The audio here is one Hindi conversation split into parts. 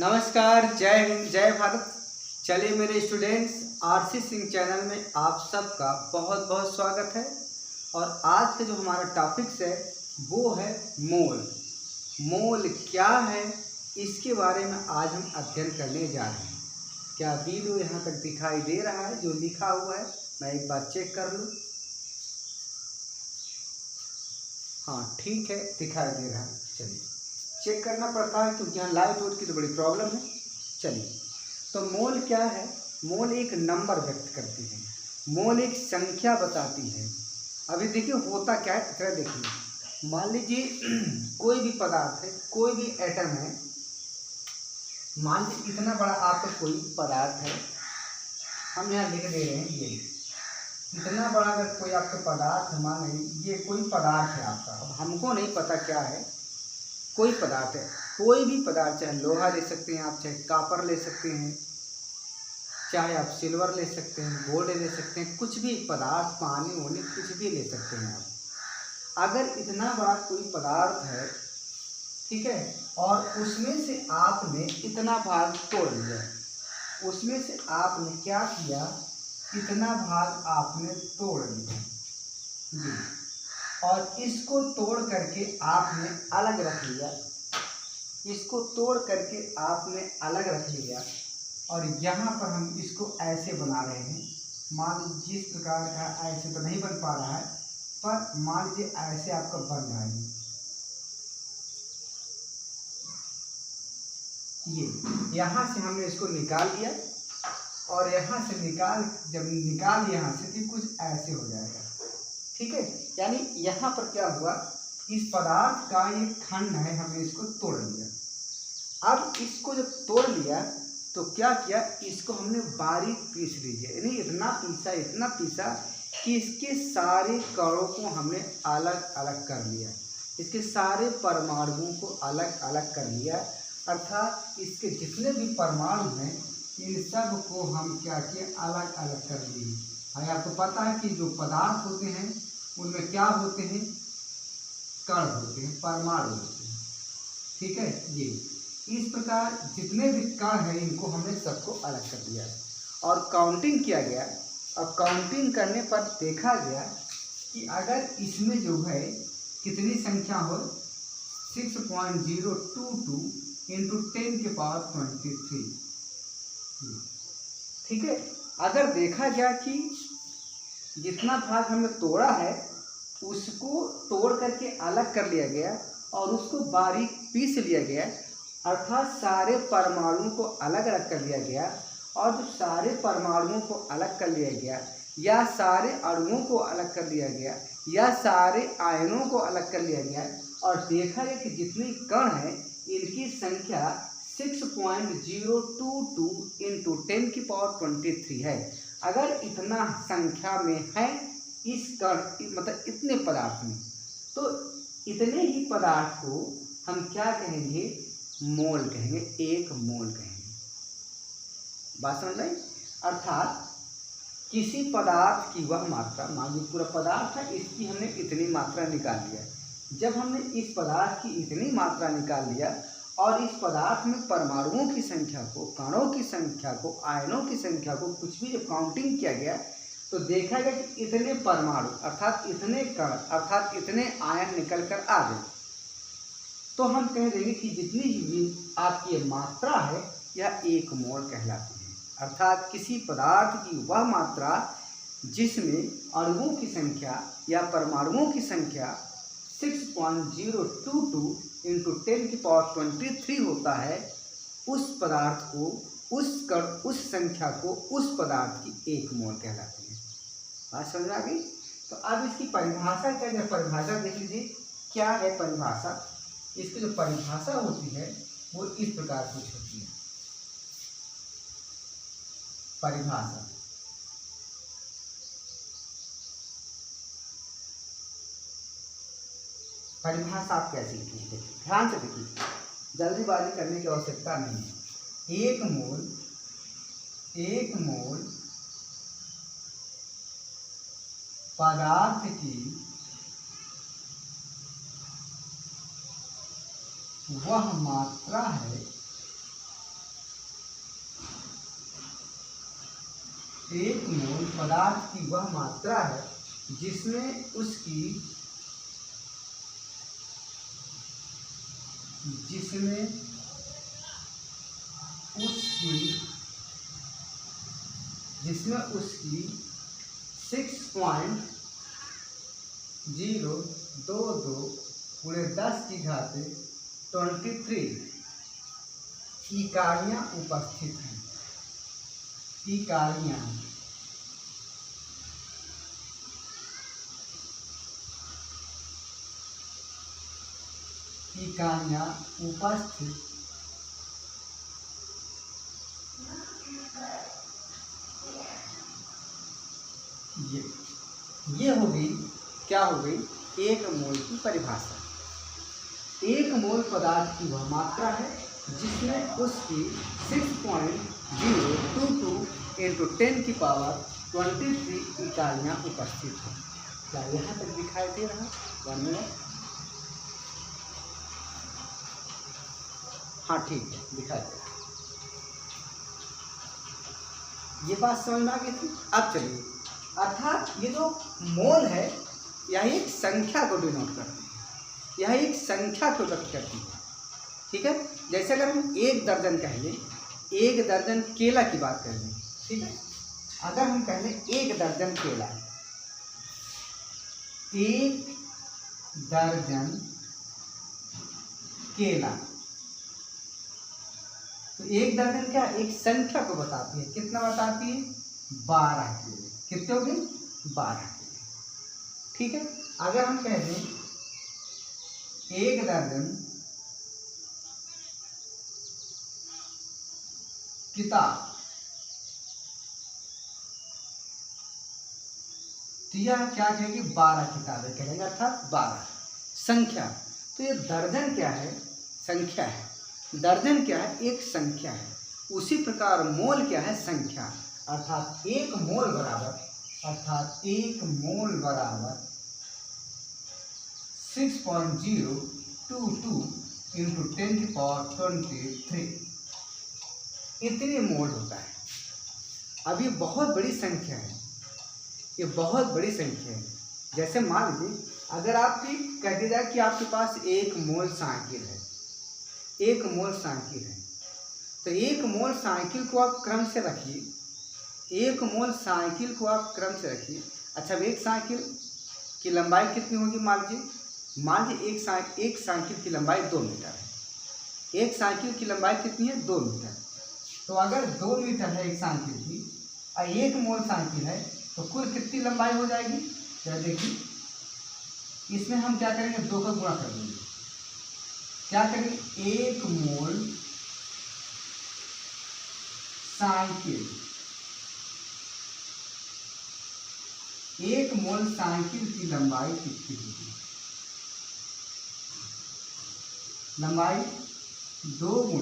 नमस्कार, जय हिंद, जय भारत। चलिए मेरे स्टूडेंट्स, आरसी सिंह चैनल में आप सबका बहुत बहुत स्वागत है। और आज का जो हमारा टॉपिक्स है वो है मोल। मोल क्या है, इसके बारे में आज हम अध्ययन करने जा रहे हैं। क्या वीडियो यहाँ तक दिखाई दे रहा है? जो लिखा हुआ है मैं एक बार चेक कर लूँ। हाँ ठीक है, दिखाई दे रहा है। चलिए चेक करना पड़ता है क्योंकि यहाँ लाइट वोट की तो बड़ी प्रॉब्लम है। चलिए, तो मोल क्या है? मोल एक नंबर व्यक्त करती है, मोल एक संख्या बताती है। अभी देखिए होता क्या है, जरा देखिए। मान लीजिए कोई भी पदार्थ है, कोई भी एटम है। मान लीजिए इतना बड़ा आपका कोई पदार्थ है, हम यहाँ लिख दे रहे हैं ये इतना बड़ा अगर कोई आपका पदार्थ है, मान लीजिए ये कोई पदार्थ है आपका। अब हमको नहीं पता क्या है, कोई पदार्थ है, कोई भी पदार्थ, चाहे लोहा ले सकते हैं आप, चाहे कापर ले सकते हैं, चाहे आप सिल्वर ले सकते हैं, गोल्ड ले सकते हैं, कुछ भी पदार्थ, पानी होने कुछ भी ले सकते हैं आप। अगर इतना बड़ा कोई पदार्थ है, ठीक है, और उसमें से आपने इतना भाग तोड़ लिया, उसमें से आपने क्या किया, इतना भाग आपने तोड़ लिया जी, और इसको तोड़ करके आपने अलग रख लिया, इसको तोड़ करके आपने अलग रख लिया। और यहाँ पर हम इसको ऐसे बना रहे हैं। मान लीजिए जिस प्रकार का, ऐसे तो नहीं बन पा रहा है, पर मान लीजिए ऐसे आपका बन रहा है। ये यहाँ से हमने इसको निकाल लिया, और यहाँ से जब निकाल यहाँ से तो कुछ ऐसे हो जाएगा, ठीक है। यानी यहाँ पर क्या हुआ, इस पदार्थ का ये खंड है, हमने इसको तोड़ लिया। अब इसको जब तोड़ लिया तो क्या किया, इसको हमने बारीक पीस लीजिए, यानी इतना पीसा कि इसके सारे कणों को हमने अलग अलग कर लिया, इसके सारे परमाणुओं को अलग अलग कर लिया। अर्थात इसके जितने भी परमाणु हैं इन सब को हम क्या किए, अलग अलग कर लिए। भाई आपको पता है कि जो पदार्थ होते हैं उनमें क्या होते हैं, कण होते हैं, परमाणु होते हैं, ठीक है। ये इस प्रकार जितने भी कण हैं इनको हमने सबको अलग कर दिया और काउंटिंग किया गया। अब काउंटिंग करने पर देखा गया कि अगर इसमें जो है कितनी संख्या हो, 6.022 × 10⁻23, ठीक है। अगर देखा गया कि जितना भाग हमने तोड़ा है उसको तोड़ करके अलग कर लिया गया और उसको बारीक पीस लिया गया, अर्थात सारे परमाणुओं को अलग अलग कर लिया गया। और जब सारे परमाणुओं को अलग कर लिया गया, या सारे अणुओं को अलग कर लिया गया, या सारे आयनों को अलग कर लिया गया, और देखा गया कि जितने कण हैं इनकी संख्या 6.022 × 10⁻23 है। अगर इतना संख्या में है इस कण, मतलब इतने पदार्थ में, तो इतने ही पदार्थ को हम क्या कहेंगे, मोल कहेंगे, एक मोल कहेंगे। बात समझ आई? अर्थात किसी पदार्थ की वह मात्रा, मान लीजिए पूरा पदार्थ है, इसकी हमने इतनी मात्रा निकाल लिया। जब हमने इस पदार्थ की इतनी मात्रा निकाल लिया और इस पदार्थ में परमाणुओं की संख्या को, कणों की संख्या को, आयनों की संख्या को, कुछ भी जब काउंटिंग किया गया तो देखा गया कि इतने परमाणु अर्थात इतने कण अर्थात इतने आयन निकल कर आ गए। तो हम कह देंगे कि जितनी भी आपकी ये मात्रा है यह एक मोल कहलाती है। अर्थात किसी पदार्थ की वह मात्रा जिसमें अणुओं की संख्या या परमाणुओं की संख्या 6.022 × 10⁻23 होता है, उस पदार्थ को, उस संख्या को, उस पदार्थ की एक मोल कहलाती है। बात समझ में आ गई? तो अब इसकी परिभाषा क्या है, परिभाषा देख लीजिए क्या है परिभाषा। इसकी जो परिभाषा होती है वो इस प्रकार कुछ होती है। परिभाषा, परिभाषा आप कैसे लिखेंगे, देखिए ध्यान से देखिए, जल्दीबाजी करने की आवश्यकता नहीं है। एक मोल पदार्थ की वह मात्रा है एक मोल पदार्थ की वह मात्रा है जिसमें उसकी जिसमें उसकी 6.022 पूरे 10 की घाते 23 इकाइयाँ उपस्थित हैं। इकाइयाँ उपस्थित ये हो गई, क्या हो गई, एक मोल की परिभाषा। एक मोल पदार्थ की वह मात्रा है जिसमें उसकी 6.022 × 10⁻23 इकाइयाँ उपस्थित हैं। क्या यहाँ तक दिखाई दे रहा है? 1 मिनट। हाँ ठीक है, दिखाई दे रहा है। ये बात समझ में आ गई थी। अब चलिए, अर्थात ये जो मोल है यह एक संख्या को डिनोट करती है, यह एक संख्या को व्यक्त करती है। ठीक है, जैसे अगर हम 1 दर्जन कह लें, 1 दर्जन केला की बात कर लें, ठीक है, अगर हम कह लें 1 दर्जन केला, 1 दर्जन केला, तो 1 दर्जन क्या, एक संख्या को बताती है। कितना बताती है? 12 केले। कितने हो गए? 12 केले। ठीक है, अगर हम कह दें 1 दर्जन किताब, तो यह क्या कहेंगे? 12 किताबें कहेंगे, अर्थात 12 संख्या। तो ये दर्जन क्या है? संख्या है। दर्जन क्या है? एक संख्या है। उसी प्रकार मोल क्या है? संख्या। अर्थात एक मोल बराबर 6.022 × 10⁻23 इतने मोल होता है। अब ये बहुत बड़ी संख्या है, ये बहुत बड़ी संख्या है। जैसे मान लीजिए अगर आपकी कह दिया जाए कि आपके पास 1 मोल साइकिल है, 1 मोल साइकिल है, तो 1 मोल साइकिल को आप क्रम से रखिए, 1 मोल साइकिल को आप क्रम से रखिए। अच्छा, अब एक साइकिल की लंबाई कितनी होगी? मान लीजिए एक साइकिल की लंबाई 2 मीटर है। एक साइकिल की लंबाई कितनी है? 2 मीटर। तो अगर 2 मीटर है एक साइकिल की और 1 मोल साइकिल है, तो कुल कितनी लंबाई हो जाएगी? क्या देखिए, इसमें हम क्या करेंगे? 2 का गुणा कर देंगे। क्या करेंगे? 1 मोल साइकिल, 1 मोल साइकिल की लंबाई कितनी होगी? लंबाई 2 ×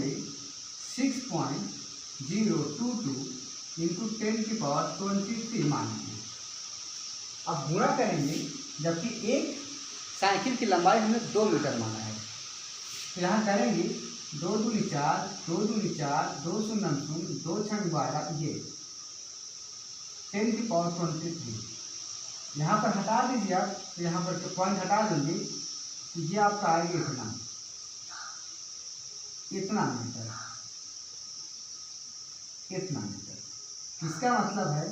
6.022 × 10⁻23 मान लीजिए। अब गुणा करेंगे, जबकि एक साइकिल की लंबाई हमने 2 मीटर माना है, तो यहाँ करेंगे 2 दूनी 4, 2 दूनी 4, 2 शून्य 0, 2 छंग 12, ये 10⁻23। यहाँ पर हटा दीजिए आप, तो यहाँ पर जो पॉइंट हटा देंगे तो ये आपका आएगा इतना मीटर। इसका मतलब है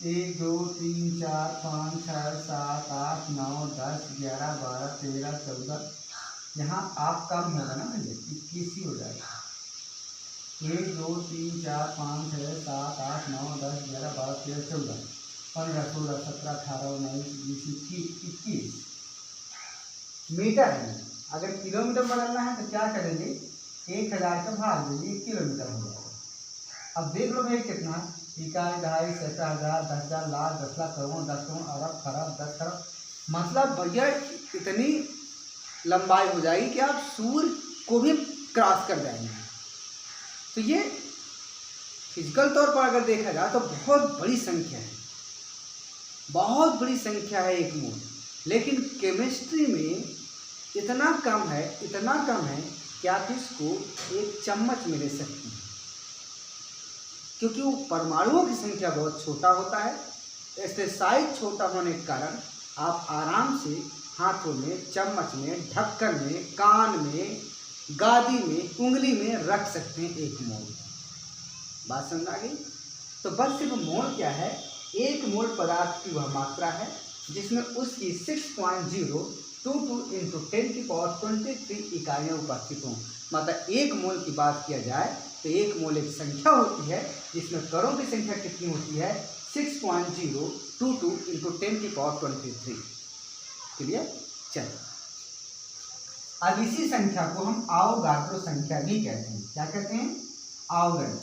1 2 3 4 5 6 7 8 9 10 11 12 13 14, यहाँ आप कम होगा ना भैया, 21 ही हो जाएगा। 1 2 3 4 5 6 7 8 9 10 11 12 13 14 15 16 17 18 19 20 21 मीटर है। अगर किलोमीटर बदलना है तो क्या करेंगे? 1000 का भाग देंगे, 1 किलोमीटर हो जाएगा। अब देख लो भाई कितना, इकाई, दहाई, सैकड़ा, हजार, 10,000, लाख, 10 लाख, करोड़, 10 करोड़, अरब, खरब, 10 खरब। मतलब भैया इतनी लंबाई हो जाएगी कि आप सूर्य को भी क्रॉस कर जाएंगे। तो ये फिजिकल तौर पर अगर देखा जाए तो बहुत बड़ी संख्या है, बहुत बड़ी संख्या है 1 मोल। लेकिन केमिस्ट्री में इतना कम है कि आप इसको एक चम्मच में ले सकते हैं। क्योंकि वो परमाणुओं की संख्या बहुत छोटा होता है। इससे साइज छोटा होने के कारण आप आराम से हाथों में, चम्मच में, ढक्कन में, कान में, गादी में, उंगली में रख सकते हैं एक मोल। बात समझ आ गई? तो बस सिर्फ मोल क्या है, एक मोल पदार्थ की वह मात्रा है जिसमें उसकी 6.022 इंटू 10⁻23 इकाइयाँ उपस्थित हों। मतलब एक मोल की बात किया जाए तो एक मोल एक संख्या होती है जिसमें कणों की संख्या कितनी होती है, 6.022 इंटू 10⁻23। क्लियर? चलो, अब इसी संख्या को हम अवोगाद्रो संख्या भी कहते हैं। क्या कहते हैं? अवोगाद्रो।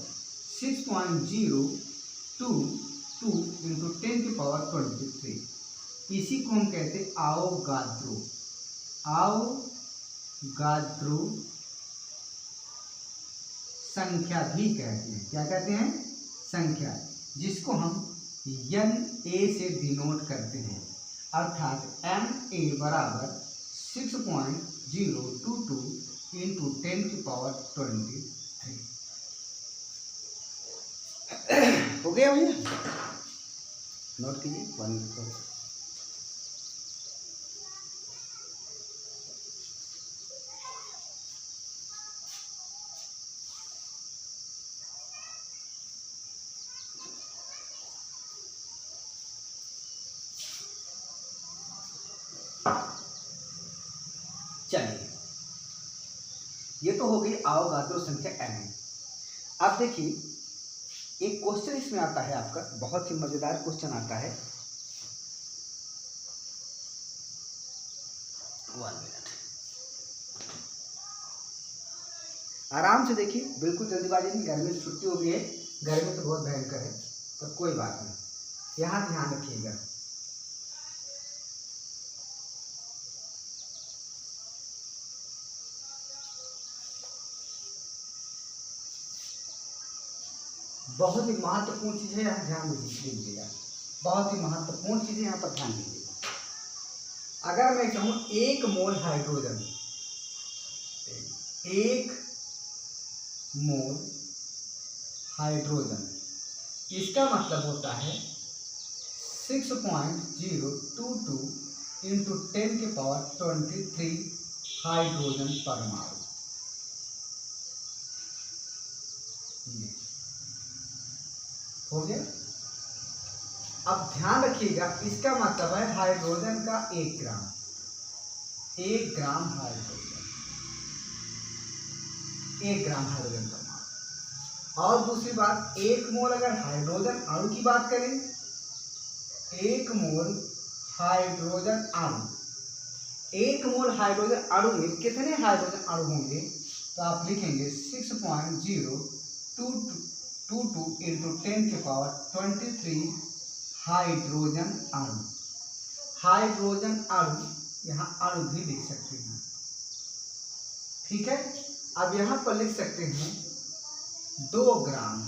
6.022 इंटू 10⁻23, इसी को हम कहते हैं अवोगाद्रो। अवोगाद्रो संख्या भी कहते हैं। क्या कहते हैं? संख्या, जिसको हम Na से डिनोट करते हैं, अर्थात Na बराबर 6.022 इंटू 10⁻23। हो गया भैया? नोट कीजिए। 1 चलिए, ये तो हो गई अवोगाद्रो संख्या n। अब देखिए, एक क्वेश्चन इसमें आता है आपका, बहुत ही मजेदार क्वेश्चन आता है। 1 मिनट, आराम से देखिए, बिल्कुल जल्दीबाजी नहीं। गर्मी में छुट्टी हो गई है, गर्मी तो बहुत भयंकर है, तो कोई बात नहीं, यहाँ ध्यान रखिएगा। बहुत ही महत्वपूर्ण चीज़ है, यहाँ ध्यान दीजिएगा। बहुत ही महत्वपूर्ण चीज़ है, यहाँ पर ध्यान दीजिएगा। अगर मैं कहूँ 1 मोल हाइड्रोजन, 1 मोल हाइड्रोजन, इसका मतलब होता है 6.022 इंटू 10⁻23 हाइड्रोजन परमाणु। हो गया? अब ध्यान रखिएगा, इसका मतलब है हाइड्रोजन का 1 ग्राम, 1 ग्राम हाइड्रोजन, 1 ग्राम हाइड्रोजन परमाणु। और दूसरी बात, 1 मोल अगर हाइड्रोजन अणु की बात करें, 1 मोल हाइड्रोजन अणु, 1 मोल हाइड्रोजन अणु में कितने हाइड्रोजन अणु होंगे? तो आप लिखेंगे 6.022 इंटू 10⁻23 हाइड्रोजन अणु। हाइड्रोजन अणु, यहाँ अणु भी लिख सकते हैं, ठीक है। अब यहाँ पर लिख सकते हैं 2 ग्राम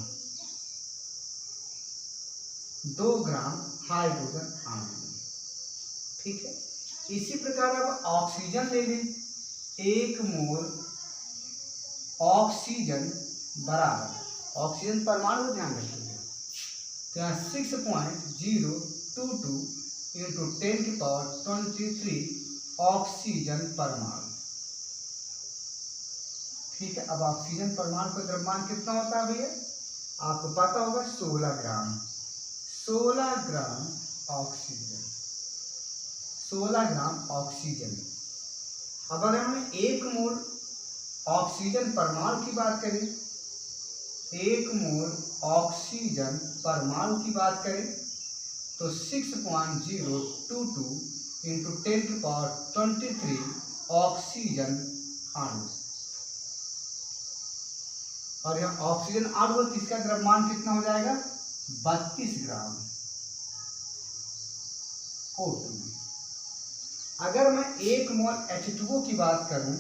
हाइड्रोजन अणु, ठीक है। इसी प्रकार अब ऑक्सीजन ले लें, 1 मोल ऑक्सीजन बराबर, ऑक्सीजन परमाणु ध्यान रखिएगा, तो यहाँ 6.022 इंटू 10⁻23 ऑक्सीजन परमाणु, ठीक है। अब ऑक्सीजन परमाणु का द्रव्यमान कितना होता है भैया? आपको पता होगा 16 ग्राम, 16 ग्राम ऑक्सीजन, 16 ग्राम ऑक्सीजन। अब अगर हम 1 मोल ऑक्सीजन परमाणु की बात करें, 1 मोल ऑक्सीजन परमाणु की बात करें, तो 6.022 इंटू 10⁻23 ऑक्सीजन अणु। और यह ऑक्सीजन अणु, इसका द्रव्यमान कितना हो जाएगा? 32 ग्राम O2 में। अगर मैं 1 मोल H2O की बात करूं,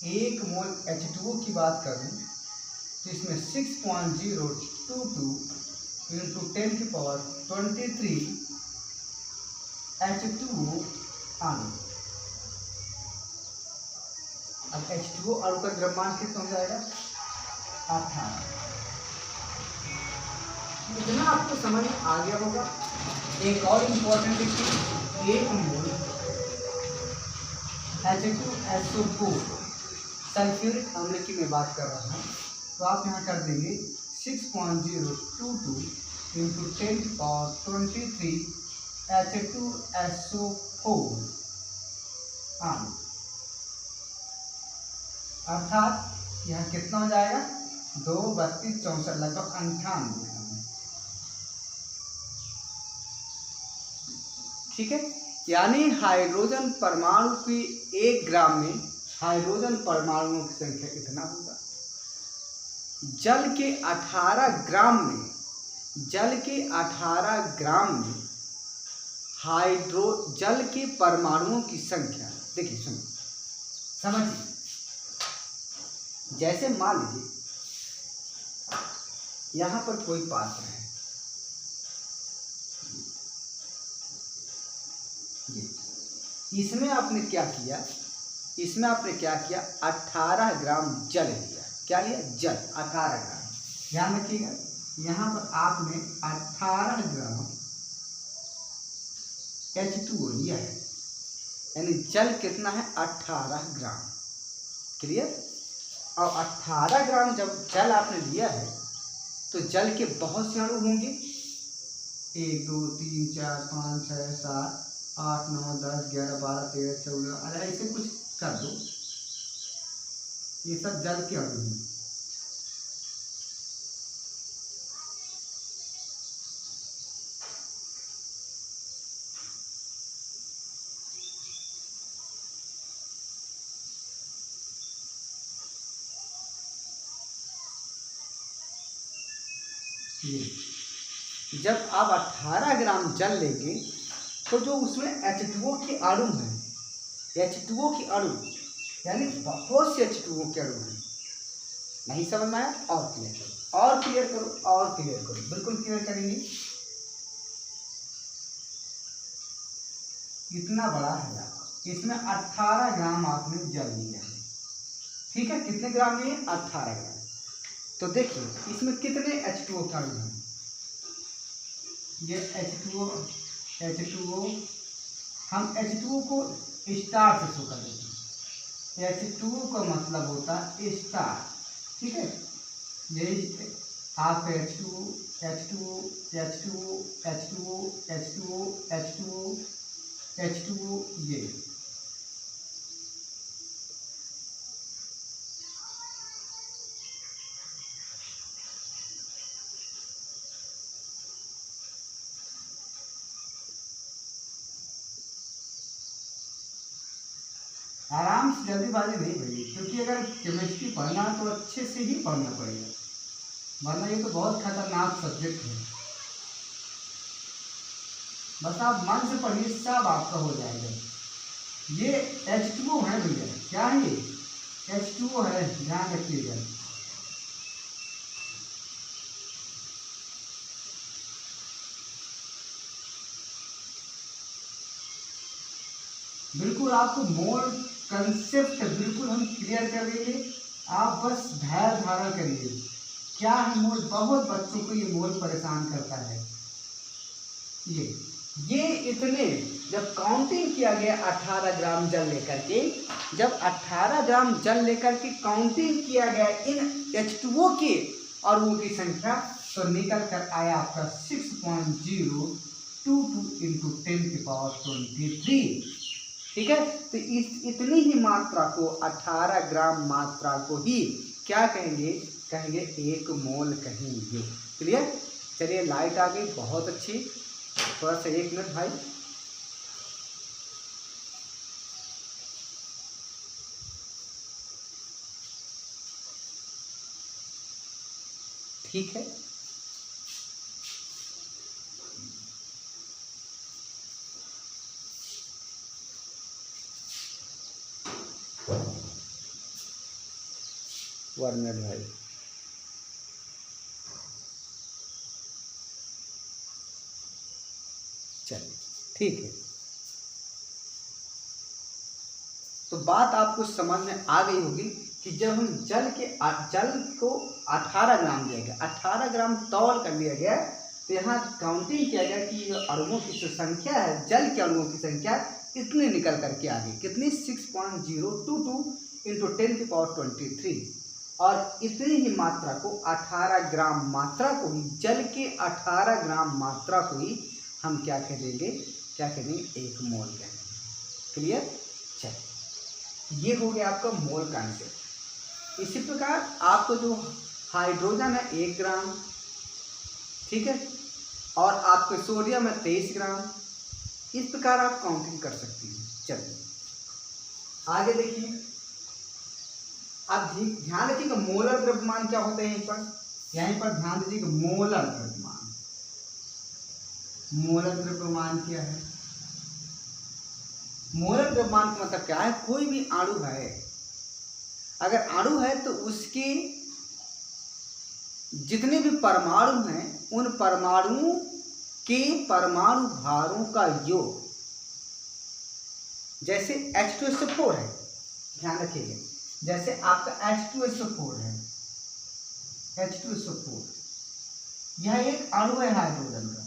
1 मोल H2O की बात करूं, तो इसमें 6.022 इंटू 10⁻23 H2O अणु। अब H2O अणु का द्रव्यमान कितना हो जाएगा? 18। इतना आपको समझ में आ गया होगा। एक और इम्पोर्टेंट चीज, एक मोल H2SO4 सल्फ्यूरिक अम्ल की मैं बात कर रहा हूँ, तो आप यहाँ कर देंगे 6.022 इंटू 10⁻23 H2SO4 अर्थात यहाँ कितना हो जाएगा 2, 32, 64 लगभग 98। ठीक है, यानी हाइड्रोजन परमाणु की 1 ग्राम में हाइड्रोजन परमाणुओं की संख्या कितना होगा। जल के 18 ग्राम में जल के परमाणुओं की संख्या, देखिए सुनो समझिए, जैसे मान लीजिए यहाँ पर कोई पात्र है, इसमें आपने क्या किया, 18 ग्राम जल लिया। क्या लिया? जल 18 ग्राम। ध्यान रखिएगा, यहाँ पर आपने 18 ग्राम H2O लिया है, यानी जल कितना है 18 ग्राम। क्लियर? और 18 ग्राम जब जल आपने लिया है तो जल के बहुत से अणु होंगे, 1 2 3 4 5 6 7 8 9 10 11 12 13 14, अरे ऐसे कुछ कर दो, ये सब जल के अणु हैं। जब आप 18 ग्राम जल लेंगे तो जो उसमें H2O के अणु हैं, H2O के अणु यानी बहुत से H2O के अणु हैं। नहीं समझ में आया? और क्लियर करो, और क्लियर करो, और क्लियर करो, बिल्कुल क्लियर करेंगे। इतना बड़ा है, इसमें 18 ग्राम आपने जल लिया है। ठीक है, कितने ग्राम लिए? 18 ग्राम। तो देखिए इसमें कितने H2O के अणु हैं। ये H2O हम H2O को स्टार से शो कर देते हैं। H2O का मतलब होता है स्टार। ठीक है, यही आपका H2O ये आराम से, जल्दीबाजी नहीं भैया, क्योंकि अगर केमिस्ट्री पढ़ना है तो अच्छे से ही पढ़ना पड़ेगा, वरना ये तो बहुत खतरनाक सब्जेक्ट है। बस आप मन से पढ़िए, सब आपका हो जाएगा। ये H2O है भैया, क्या है ये? H2O है, ध्यान रखिएगा। बिल्कुल आपको मोल कंसेप्ट बिल्कुल हम क्लियर कर देंगे, आप बस धैर्य धारण करिए। क्या है मोल? बहुत बच्चों को ये मोल परेशान करता है। ये इतने जब काउंटिंग किया गया 18 ग्राम जल लेकर के, जब 18 ग्राम जल लेकर के काउंटिंग किया गया इन H2O के अणुओं की संख्या, तो निकल कर आया आपका 6.022 इंटू 10⁻23। ठीक है, तो इतनी ही मात्रा को 18 ग्राम मात्रा को ही क्या कहेंगे? कहेंगे 1 मोल कहेंगे। क्लियर? चलिए लाइट आ गई, बहुत अच्छी। थोड़ा सा 1 मिनट भाई। ठीक है, वर्णन भाई। चलिए ठीक है, तो बात आपको समझ में आ गई होगी कि जब हम जल को 18 ग्राम लिया गया, 18 ग्राम तौल कर लिया गया, तो यहाँ काउंटिंग किया गया कि अणुओं की जो संख्या है, जल के अणुओं की संख्या इतने निकल करके आ गई, कितनी 6.022 इंटू 10⁻23, और इतनी ही मात्रा को 18 ग्राम मात्रा को ही, जल के 18 ग्राम मात्रा को ही हम क्या कह देंगे, क्या कहेंगे, एक मोल कहेंगे। क्लियर? चलिए, ये हो गया आपका मोल कॉन्सेप्ट। इसी प्रकार आपको जो हाइड्रोजन है 1 ग्राम, ठीक है, और आपके सोडियम है 23 ग्राम, इस प्रकार आप काउंटिंग कर सकती हैं। चलिए आगे देखिए, अब ध्यान रखिएगा मोलर द्रव्यमान क्या होते हैं। यहीं पर ध्यान दीजिएगा, मोलर द्रव्यमान। मोलर द्रव्यमान क्या है? मोलर द्रव्यमान का मतलब क्या है? कोई भी अणु है, अगर अणु है तो उसके जितने भी परमाणु हैं उन परमाणुओं के परमाणु भारों का योग। जैसे H2SO4 है, ध्यान रखिएगा, जैसे आपका H2SO4 है, H2SO4 यह एक अणु है हाइड्रोजन का,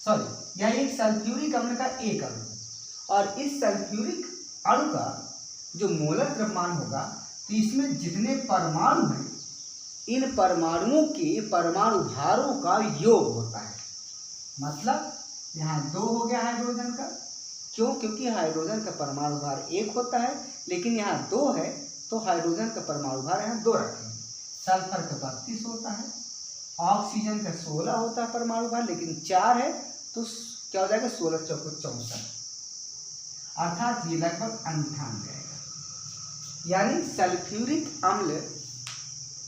सॉरी यह एक सल्फ्यूरिक अम्ल का एक अणु है, और इस सल्फ्यूरिक अणु का जो मोलर द्रव्यमान होगा तो इसमें जितने परमाणु हैं इन परमाणुओं के परमाणु भारों का योग होता है। मतलब यहाँ 2 हो गया हाइड्रोजन का, क्यों? क्योंकि हाइड्रोजन का परमाणु भार 1 होता है, लेकिन यहाँ 2 है तो हाइड्रोजन का परमाणु भार यहाँ 2 रखेंगे। सल्फर का 32 होता है, ऑक्सीजन का 16 होता है परमाणु भार, लेकिन 4 है तो क्या हो जाएगा, 16 चौको 64, अर्थात ये लगभग 98 जाएगा। यानी सल्फ्यूरिक अम्ल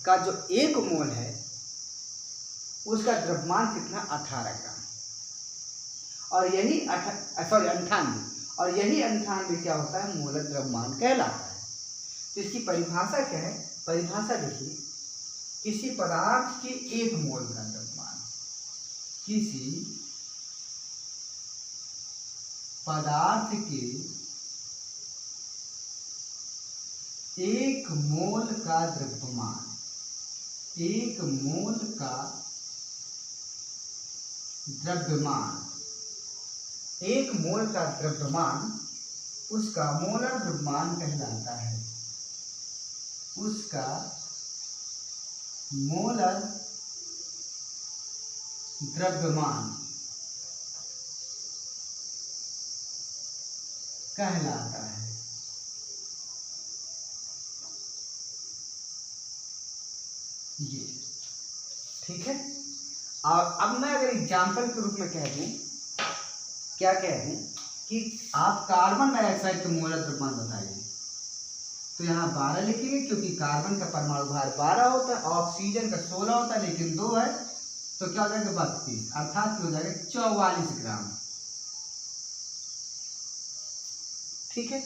का जो 1 मोल है उसका द्रव्यमान कितना, 18 ग्राम, और यही 98, और यही 98 क्या होता है, मोलर द्रव्यमान कहलाता है। तो इसकी परिभाषा क्या है? परिभाषा देखिए, किसी पदार्थ के 1 मोल का द्रव्यमान, किसी पदार्थ के 1 मोल का द्रव्यमान, 1 मोल का द्रव्यमान, 1 मोल का द्रव्यमान उसका मोलर द्रव्यमान कहलाता है, उसका मोलर द्रव्यमान कहलाता है। ये ठीक है। और अब मैं अगर एग्जाम्पल के रूप में कह दूं, क्या कह दूं कि आप कार्बन डाइऑक्साइड का मोलर द्रव्यमान बताइए, तो यहाँ 12 लिखेंगे क्योंकि कार्बन का परमाणु भार 12 होता है, ऑक्सीजन का 16 होता है, लेकिन 2 है तो क्या हो जाएगा, 32, अर्थात हो जाएगा 44 ग्राम। ठीक है।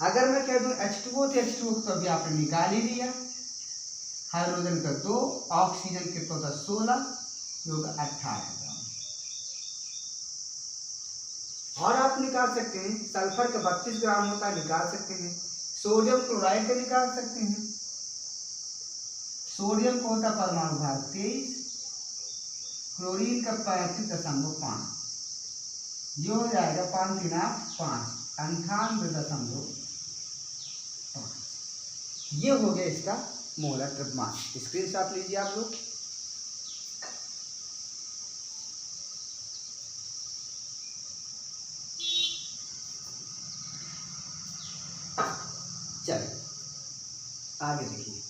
अगर मैं कह दूं H2O तो H2O तो अभी आपने निकाल ही लिया, हाइड्रोजन का 2, ऑक्सीजन कितना होता है 16, योग 18 ग्राम। और आप निकाल सकते हैं, सल्फर का 32 ग्राम होता है, निकाल सकते हैं। सोडियम क्लोराइड का निकाल सकते हैं, सोडियम को होता है परमाणु भार 23, क्लोरीन का 35.5, ये हो जाएगा 5 × 5 98.5। ये हो गया इसका मोलर द्रव्यमान। स्क्रीनशॉट लीजिए आप लोग। चलिए आगे देखिए।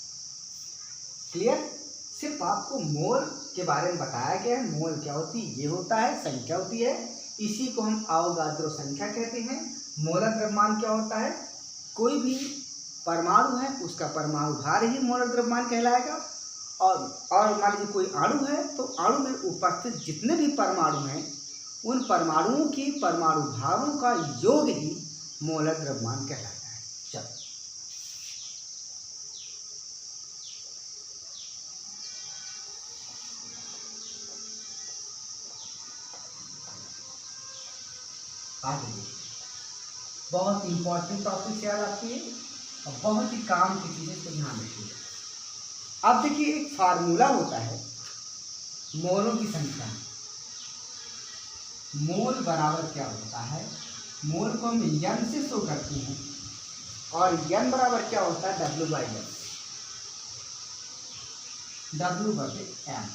क्लियर? सिर्फ आपको मोल के बारे में बताया गया है। मोल क्या होती है, ये होता है, संख्या होती है, इसी को हम अवोगाद्रो संख्या कहते हैं। मोलर द्रव्यमान क्या होता है, कोई भी परमाणु है उसका परमाणु भार ही मोलर द्रव्यमान कहलाएगा। और मान लीजिए कोई अणु है तो अणु में उपस्थित जितने भी परमाणु हैं उन परमाणुओं की परमाणु भारों का योग ही मोलर द्रव्यमान कहलाता है। चलो आगे देखिए, बहुत इंपॉर्टेंट टॉपिक याद आती है और बहुत ही काम की चीज़ें, तो ध्यान रखिएगा। अब देखिए एक फार्मूला होता है, मोलों की संख्या। मोल बराबर क्या होता है, मोल को हम n से शो करते हैं और n बराबर क्या होता है W/m, W/m।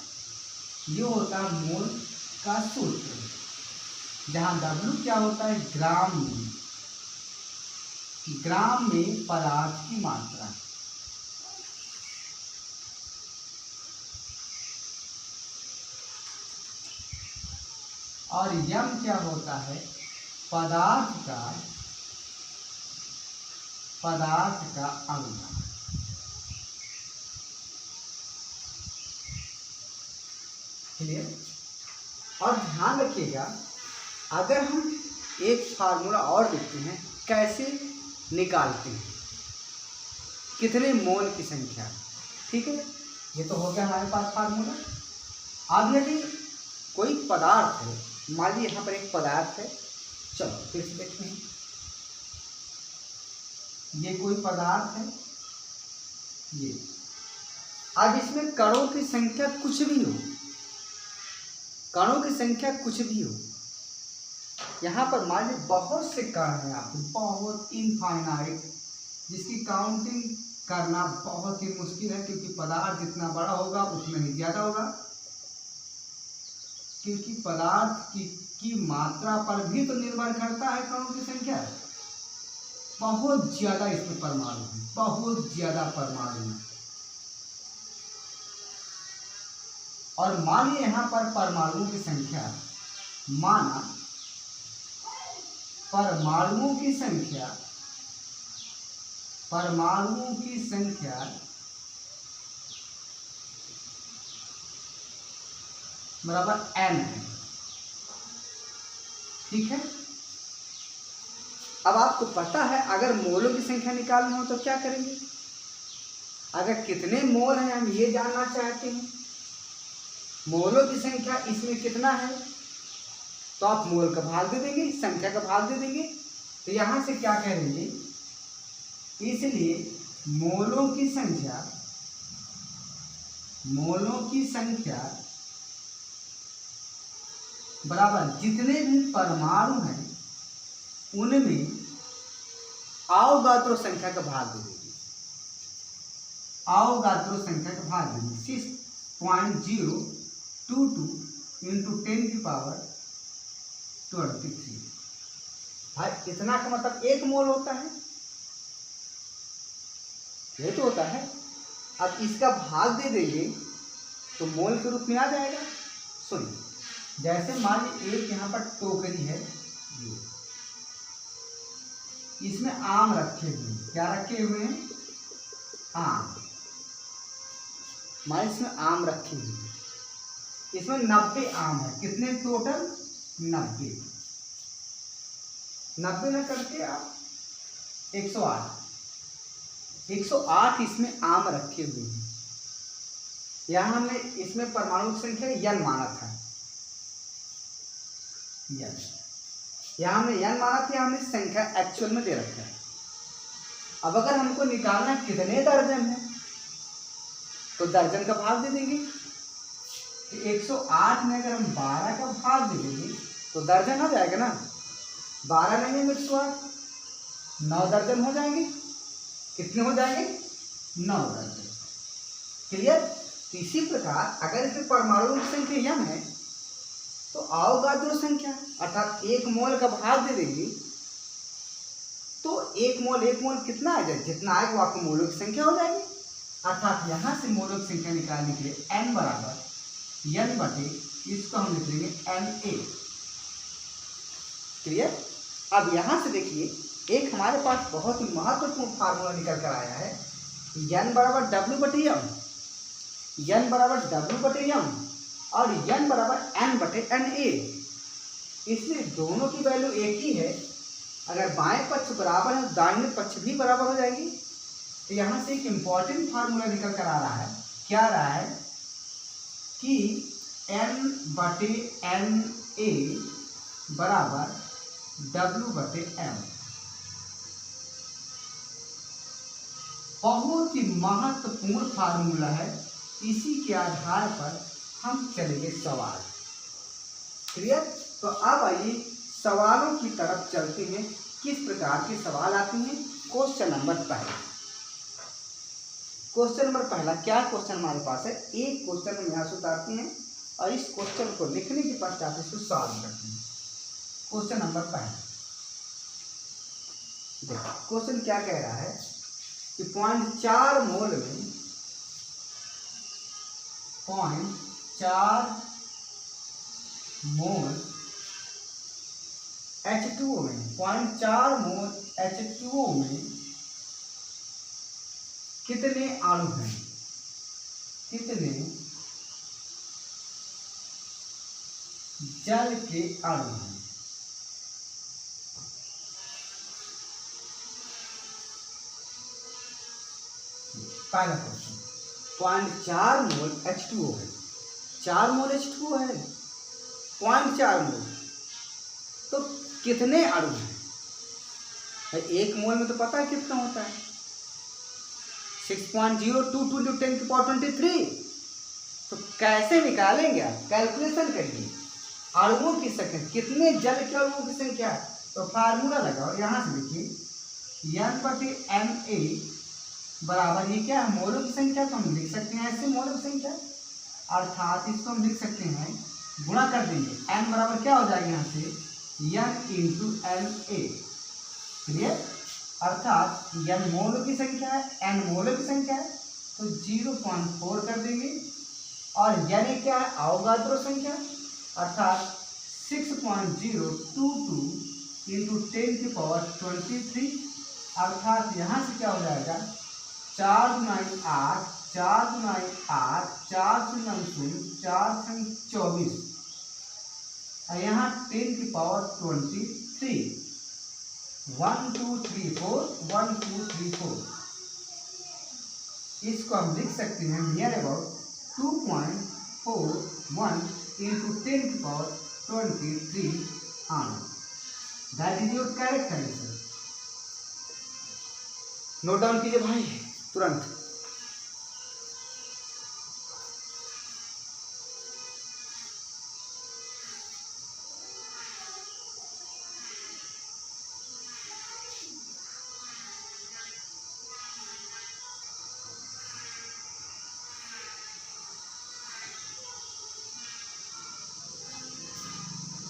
ये होता है मोल का सूत्र, जहाँ W क्या होता है ग्राम में, ग्राम में पदार्थ की मात्रा। और m क्या होता है पदार्थ का अनुपात। क्लियर। और ध्यान रखिएगा, अगर हम एक फार्मूला और देखते हैं कैसे निकालते हैं, कितने मोल की संख्या। ठीक है, ये तो हो गया हमारे पास फार्मूला। अब यदि कोई पदार्थ है, मान लीजिए यहाँ पर एक पदार्थ है, चलो फिर से देखते हैं, ये कोई पदार्थ है, ये। अब इसमें कणों की संख्या कुछ भी हो, कणों की संख्या कुछ भी हो, यहाँ पर मान लीजिए बहुत से कण हैं आपके, बहुत इनफाइनाइट, जिसकी काउंटिंग करना बहुत ही मुश्किल है, क्योंकि पदार्थ जितना बड़ा होगा उतना ही ज्यादा होगा, क्योंकि पदार्थ की मात्रा पर भी तो निर्भर करता है कणों की संख्या। बहुत ज्यादा इसमें परमाणु है, बहुत ज्यादा परमाणु है। और मानिए यहाँ पर परमाणुओं की संख्या, माना परमाणुओं की संख्या बराबर n है। ठीक है, अब आपको पता है अगर मोलों की संख्या निकालना हो तो क्या करेंगे, अगर कितने मोल हैं हम ये जानना चाहते हैं, मोलों की संख्या इसमें कितना है, तो आप मोल का भाग दे देंगे, संख्या का भाग दे देंगे, तो यहां से क्या करेंगे, इसलिए मोलों की संख्या बराबर जितने भी परमाणु हैं उनमें अवगाद्रो संख्या का भाग दे देंगे, अवगाद्रो संख्या का भाग देंगे 6.022 इंटू 10⁻23। भाई इतना का मतलब 1 मोल होता है, ये तो होता है। अब इसका भाग दे देंगे तो मोल के रूप में आ जाएगा। सुनिए, जैसे मान लीजिए एक यहाँ पर टोकरी है, इसमें आम रखे हुए हैं, क्या रखे हुए हैं, आम। मान इसमें आम रखे हुए हैं, इसमें 90 आम है, कितने टोटल 90, 90 न करके आप 108 इसमें आम रखे हुए हैं। यहाँ हमने इसमें परमाणु की संख्या n माना था, यहाँ हमने n माना था, हमने संख्या एक्चुअल में दे रखा है। अब अगर हमको निकालना कितने दर्जन है तो दर्जन का भाग दे देंगे, तो 108 में अगर हम 12 का भाग दे देंगे तो दर्जन हो जाएगा ना, 12 नहीं है 108, 9 दर्जन हो जाएंगे। कितने हो जाएंगे, 9 दर्जन। क्लियर। तो इसी प्रकार अगर इसमें परमाणु की संख्या m है तो अवगाद्रो संख्या अर्थात 1 मोल का भाग दे देंगे, तो 1 मोल कितना आ जाए, जितना आएगा वो आपको मोलों की संख्या हो जाएगी। अर्थात यहाँ से मोलों की संख्या निकालने के लिए n बराबर n बटे, इसको हम लिख देंगे Na। क्लियर। अब यहाँ से देखिए, एक हमारे पास बहुत ही महत्वपूर्ण फार्मूला निकल कर आया है, n बराबर W/m, n बराबर W/m और n बराबर n/Na। इसलिए दोनों की वैल्यू एक ही है, अगर बाएं पक्ष बराबर है तो दाहिने पक्ष भी बराबर हो जाएगी। तो यहाँ से एक इम्पॉर्टेंट फार्मूला निकल कर आ रहा है, क्या आ रहा है कि n/Na बराबर W/m। बहुत ही महत्वपूर्ण फार्मूला है, इसी के आधार पर हम चलेंगे सवाल। क्लियर? तो अब आइए सवालों की तरफ चलते हैं। किस प्रकार के सवाल आते हैं? क्वेश्चन नंबर पहला। क्वेश्चन नंबर पहला क्या क्वेश्चन हमारे पास है? एक क्वेश्चन हम यहाँ से उतारते हैं और इस क्वेश्चन को लिखने के पश्चात इसको सॉल्व करते हैं। क्वेश्चन नंबर पहला देखो, क्वेश्चन क्या कह रहा है कि 0.4 मोल में 0.4 मोल H2O में 0.4 मोल H2O में कितने अणु हैं? कितने जल के अणु हैं? पहला क्वेश्चन 0.4 मोल H2O है, 4 मोल H2O है, 0.4 मोल, तो कितने अणु हैं? एक मोल में तो पता है कितना होता है, 6.022 × 10⁻23। तो कैसे निकालेंगे आप? कैलकुलेशन करिए। अणुओं की संख्या, कितने जल के अणुओं की संख्या, तो फार्मूला लगाओ। यहाँ से देखिए N/Ma बराबर ये क्या है? मोलों की संख्या। तो हम लिख सकते हैं ऐसे मोलों की संख्या, अर्थात इसको हम लिख सकते हैं, गुणा कर देंगे। N बराबर क्या हो जाएगा यहाँ से? N × Ma। क्लियर? अर्थात N मोलों की संख्या है, N मोलों की संख्या है, तो 0.4 कर देंगे। और N क्या है? अवगाद्रो संख्या, अर्थात 6.022 × 10⁻23। अर्थात यहाँ से क्या हो जाएगा? 4 × 8, 4 × 8, 4 × 0, 4 × 24, और यहाँ 10⁻23। 1 2 3 4, 1 2 3 4। इसको हम लिख सकते हैं नियर अबाउट 2.41 × 10⁻23 अणु। That is your correct answer. Note down कीजिए भाई तुरंत।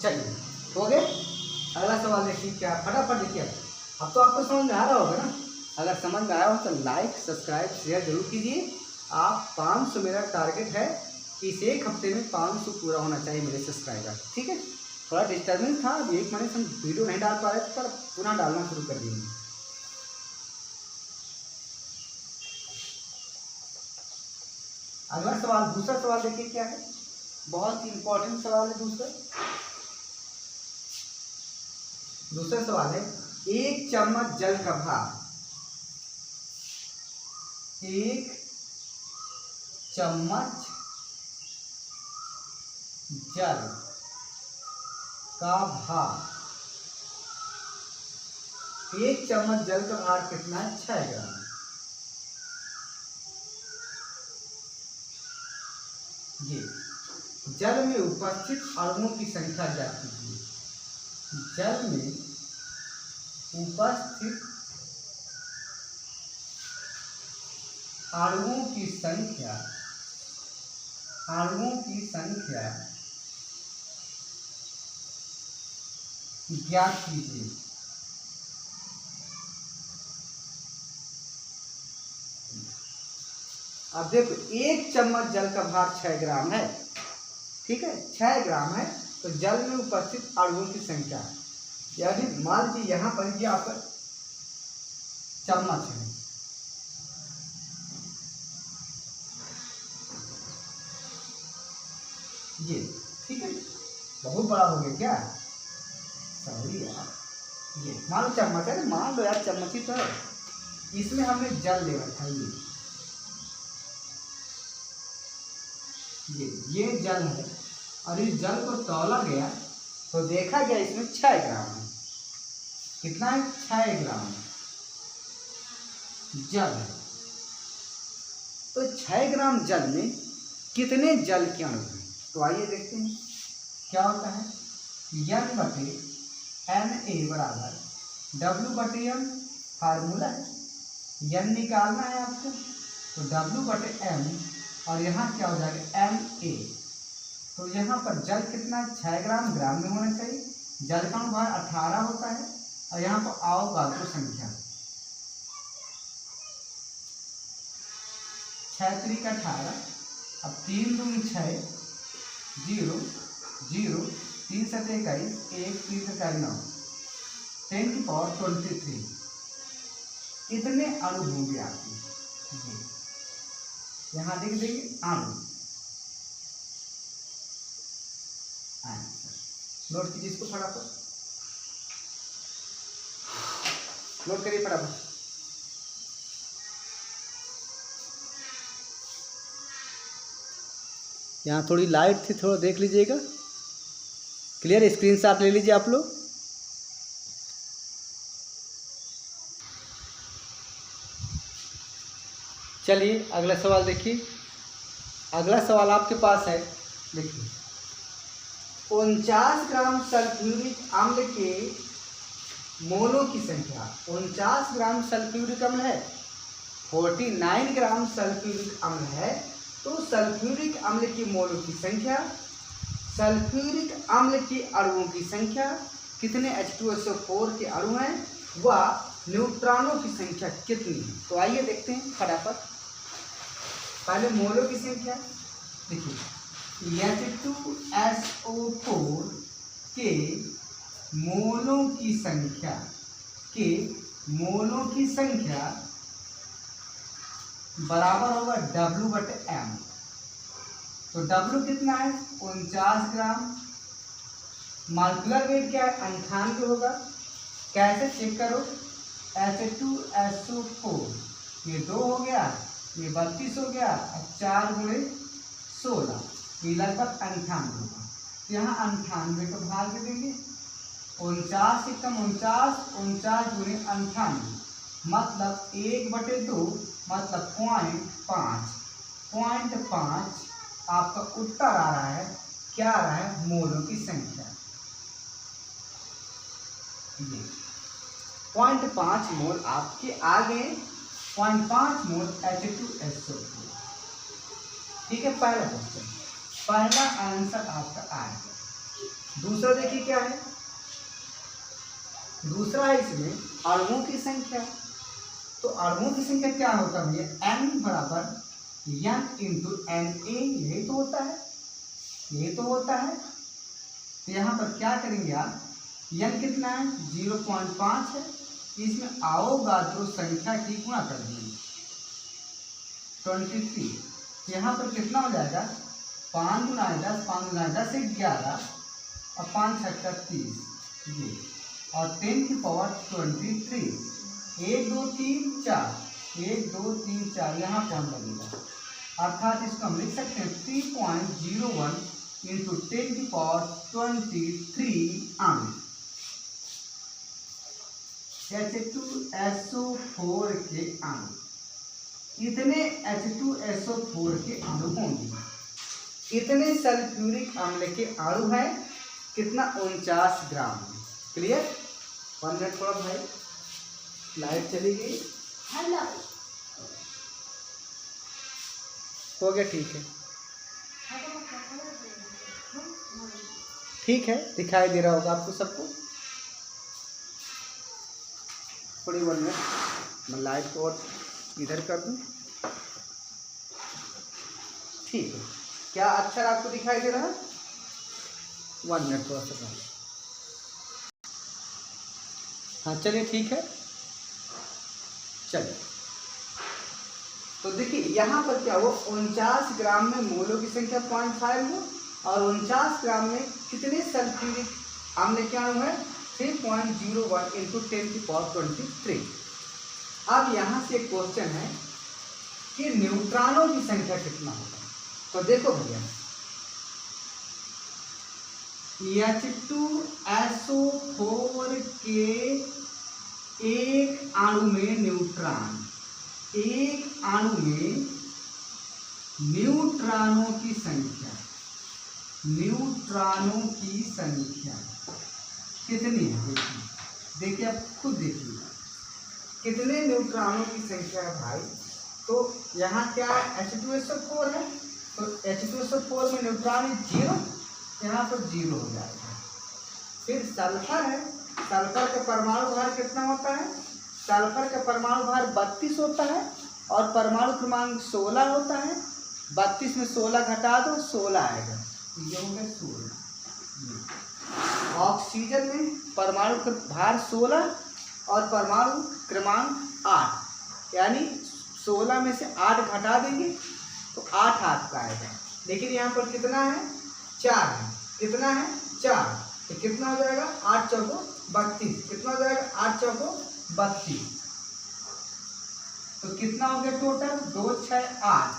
चलिए हो गए। अगला सवाल देखिए क्या, फटाफट देखिए। अब तो आपको समझ में आ रहा होगा ना? अगर समझ में आया हो तो लाइक सब्सक्राइब शेयर जरूर कीजिए। आप 500 मेरा टारगेट है कि इस एक हफ्ते में 500 पूरा होना चाहिए मेरे सब्सक्राइबर। ठीक है, थोड़ा डिस्टर्बेंस था, अब 1 महीने से हम वीडियो नहीं डाल पा रहे थे, पर पुनः डालना शुरू कर देंगे। अगला सवाल, दूसरा सवाल देखिए क्या है, बहुत ही इंपॉर्टेंट सवाल है। दूसरा सवाल है, 1 चम्मच जल का भार, 1 चम्मच जल का भार, 1 चम्मच जल का भार कितना है? 6 ग्राम। ये जल में उपस्थित अणुओं की संख्या ज्ञात कीजिए। जल में उपस्थित अणुओं की संख्या ज्ञात कीजिए। अब देखो 1 चम्मच जल का भार 6 ग्राम है। ठीक है, 6 ग्राम है, तो जल में उपस्थित अणुओं की संख्या, यानी मान लीजिए यहाँ पर ये आपका चम्मच है, ये ठीक है, बहुत बड़ा हो गया क्या? सॉरी यार, ये मान लो चम्मच है, मान लो यार चम्मच ही तो है, इसमें हमने जल ले रखा है। ये जल है, और इस जल को तौला गया तो देखा गया इसमें 6 ग्राम है। कितना है? 6 ग्राम जल है। तो 6 ग्राम जल में कितने जल के अणु हैं? तो आइए देखते हैं क्या होता है। n बटे एन ए बराबर W बटे m फार्मूला है, n निकालना है आपको, तो W बटे m और यहाँ क्या हो जाएगा एम ए। तो यहाँ पर जल कितना 6 ग्राम ग्राम में होना चाहिए, जल का अनुभार 18 होता है और यहाँ पर अवगाद्रो संख्या 6 3 का 18, अब 3 दूनी 6, 0 0 3 7 21, 1 3 7 9, 10 की पावर 23 इतने अणु होंगे आपके। यहाँ देख देंगे अणु आंसर नोट कीजिए इसको फटाफट, नोट करिए फटाफट। यहाँ थोड़ी लाइट थी, थोड़ा देख लीजिएगा, क्लियर स्क्रीनशॉट ले लीजिए आप लोग। चलिए अगला सवाल देखिए, अगला सवाल आपके पास है, देखिए 49 ग्राम सल्फ्यूरिक अम्ल के मोलों की संख्या, 49 ग्राम सल्फ्यूरिक अम्ल है, 49 ग्राम सल्फ्यूरिक अम्ल है, तो सल्फ्यूरिक अम्ल की मोलों की संख्या, सल्फ्यूरिक अम्ल के अणुओं की संख्या, कितने H2SO4 के अणु हैं, व न्यूट्रॉनों की संख्या कितनी है। तो आइए देखते हैं फटाफट। पहले मोलों की संख्या देखिए, H2SO4 के मोलों की संख्या, के मोलों की संख्या बराबर होगा W बटे M। तो W कितना है 49 ग्राम, मालिक्यूलर वेट क्या है 98 होगा। कैसे चेक करो, H2SO4 ये 2 हो गया, ये 32 हो गया, अब 4 गुणे 16 ये लगभग 98 होगा। यहाँ 98 को भाग दे देंगे, 49 से कम 49, 49 गुणे 98 मतलब 1 बटे 2 मतलब 0.5 आपका उत्तर आ रहा है, क्या आ रहा है मोलों की संख्या, ये 0.5 मोल आपके आ गए, 0.5 मोल H2SO4। ठीक है, पहला क्वेश्चन, पहला आंसर आपका आ गया। दूसरा देखिए क्या है, दूसरा है इसमें अणुओं की संख्या। तो अणुओं की संख्या क्या होता है भैया, n बराबर n इंटू Na, यही तो होता है, यही तो होता है। तो यहाँ पर क्या करेंगे आप, n कितना है 0.5 है, इसमें अवोगाद्रो संख्या की गुणा कर देंगे 23। तो यहाँ पर कितना हो जाएगा 5 गुना 10, 5 गुना 10 से 11 और 5 छक्का 30 ये, और 10 की पावर 23, 1 2 3 4, 1 2 3 4 यहाँ पॉइंट लगेगा, अर्थात इसको हम लिख सकते हैं 3.01 इंटू 10 की पावर 23 अणु H2SO4 के अणु, इतने H2SO4 के अणु होंगे, इतने सल्फ्यूरिक अम्ल के अणु हैं, कितना 49 ग्राम। क्लियर, 1 मिनट थोड़ा भाई लाइट चली गई, हेलो हो गया, ठीक है, ठीक है, दिखाई दे रहा होगा आपको सबको। थोड़ी 1 मिनट मैं लाइट को और इधर कर दूं, ठीक है, क्या अक्षर आपको दिखाई दे रहा है, 1 मिनट थोड़ा सा, हाँ चलिए ठीक है। चलिए तो देखिए यहाँ पर क्या हुआ, 49 ग्राम में मोलों की संख्या 0.5 हो, और 49 ग्राम में कितने सल्फ्यूरिक अम्ल के अणु है 3.01 इंटू 10 की पावर 23। अब यहाँ से एक क्वेश्चन है कि न्यूट्रॉनों की संख्या कितना होगा। तो देखो भैया, H2SO4 के एक अणु में न्यूट्रॉन, एक अणु में न्यूट्रॉनों की संख्या न्यूट्रॉनों की संख्या कितनी है। देखिए आप खुद देखिए कितने न्यूट्रॉनों की संख्या है भाई। तो यहाँ क्या है, H2SO4 है, तो H2SO4 में न्यूट्रॉन 0, यहाँ पर 0 हो जाएगा। फिर सल्फर है, सल्फर का परमाणु भार कितना होता है, सल्फर का परमाणु भार 32 होता है और परमाणु क्रमांक 16 होता है। 32 में 16 घटा दो 16 आएगा, ये हो गया 16। ऑक्सीजन में परमाणु भार 16 और परमाणु क्रमांक 8, यानी 16 में से 8 घटा देंगे तो 8 आपका आएगा। लेकिन यहाँ पर कितना है, 4 है, कितना है 4, तो कितना हो जाएगा 8 चौको 32, कितना हो जाएगा 8 चौको 32, तो कितना हो गया टोटल 2 6 8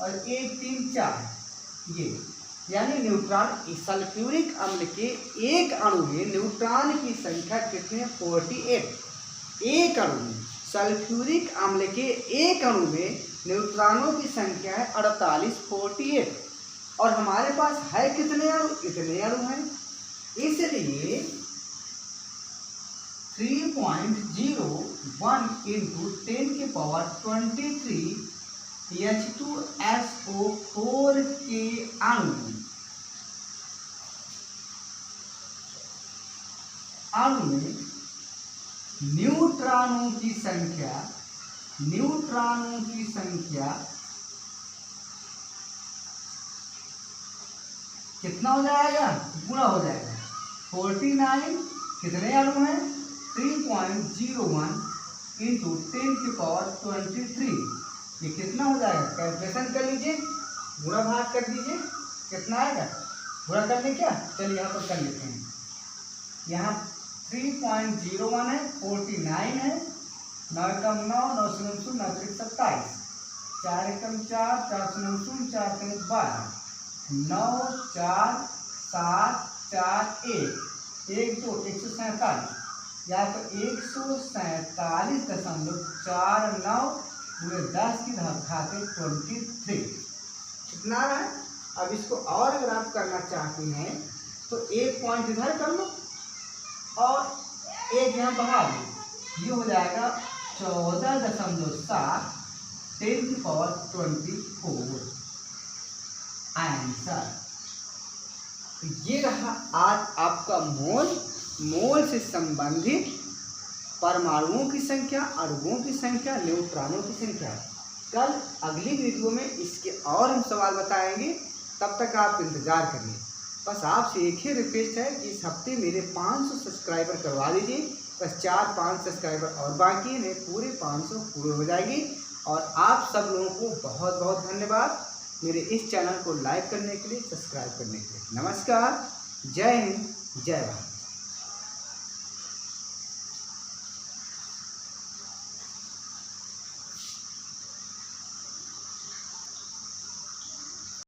और 1 3 4, ये यानी न्यूट्रॉन सल्फ्यूरिक अम्ल के एक अणु में न्यूट्रॉन की संख्या कितनी है 48। एक अणु में सल्फ्यूरिक अम्ल के एक अणु में न्यूट्रॉनों की संख्या है 48 और हमारे पास है कितने अणु, इतने अणु हैं। इसलिए 3.01 इंटू 10⁻23 H2SO4 के अणु में न्यूट्रॉनों की संख्या कितना हो जाएगा, गुणा हो जाएगा 49, कितने अणु हैं 3.01 इंटू 10⁻23, ये कितना हो जाएगा, कैलकुलेशन कर लीजिए, गुणा भाग कर दीजिए, कितना आएगा, गुणा करने क्या, चलिए यहाँ पर कर लेते हैं। यहाँ 3.01 है, 49 है, 9 एकम 9, 9 शून्य 9 27, 4 एकम 4, 4 शून्य 4 12, 9 4 7 4 1 1 2 147, यहाँ पर 147.49 पूरे 10 की घाते 23, कितना रहा है। अब इसको और अगर आप करना चाहते हैं तो एक पॉइंट इधर कर लो और एक यहाँ बढ़ा दो, ये हो जाएगा 14.7 10⁻24 आंसर। ये रहा आज आपका मोल से संबंधित परमाणुओं की संख्या, अणुओं की संख्या, न्यूट्रॉनों की संख्या। कल अगली वीडियो में इसके और हम सवाल बताएंगे, तब तक आप इंतज़ार करिए। बस आपसे एक ही रिक्वेस्ट है कि इस हफ्ते मेरे 500 सब्सक्राइबर करवा दीजिए, बस 4-5 सब्सक्राइबर और बाकी है, पूरे 500 पूरे हो जाएगी। और आप सब लोगों को बहुत बहुत धन्यवाद मेरे इस चैनल को लाइक करने के लिए, सब्सक्राइब करने के लिए। नमस्कार, जय हिंद, जय भारत।